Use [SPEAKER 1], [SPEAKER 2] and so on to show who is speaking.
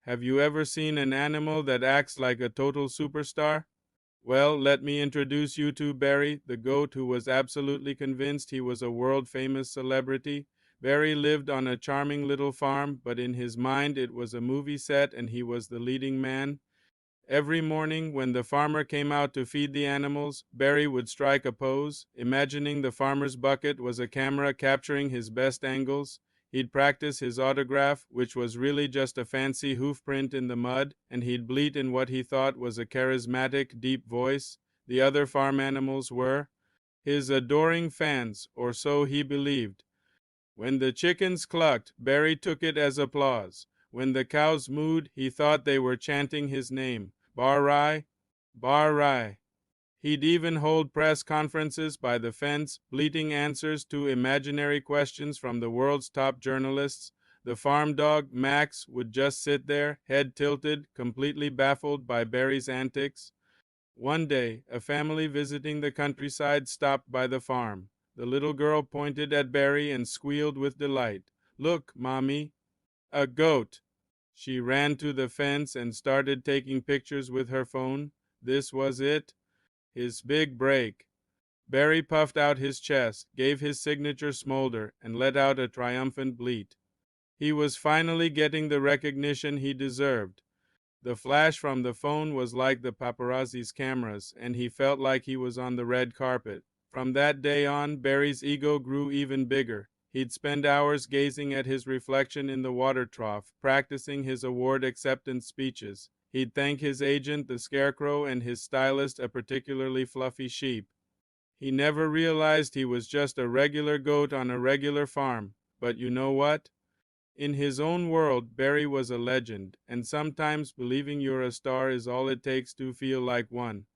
[SPEAKER 1] Have you ever seen an animal that acts like a total superstar? Well, let me introduce you to Barry, the goat who was absolutely convinced he was a world-famous celebrity. Barry lived on a charming little farm, but in his mind it was a movie set and he was the leading man. Every morning, when the farmer came out to feed the animals, Barry would strike a pose, imagining the farmer's bucket was a camera capturing his best angles. He'd practice his autograph, which was really just a fancy hoof print in the mud, and he'd bleat in what he thought was a charismatic, deep voice. The other farm animals were his adoring fans, or so he believed. When the chickens clucked, Barry took it as applause. When the cows mooed, he thought they were chanting his name. Bar-rai, bar-rai. He'd even hold press conferences by the fence, bleating answers to imaginary questions from the world's top journalists. The farm dog, Max, would just sit there, head tilted, completely baffled by Barry's antics. One day, a family visiting the countryside stopped by the farm. The little girl pointed at Barry and squealed with delight. "Look, Mommy, a goat!" She ran to the fence and started taking pictures with her phone. This was it, his big break. Barry puffed out his chest, gave his signature smolder, and let out a triumphant bleat. He was finally getting the recognition he deserved. The flash from the phone was like the paparazzi's cameras, and he felt like he was on the red carpet. From that day on, Barry's ego grew even bigger. He'd spend hours gazing at his reflection in the water trough, practicing his award acceptance speeches. He'd thank his agent, the scarecrow, and his stylist, a particularly fluffy sheep. He never realized he was just a regular goat on a regular farm. But you know what? In his own world, Barry was a legend, and sometimes believing you're a star is all it takes to feel like one.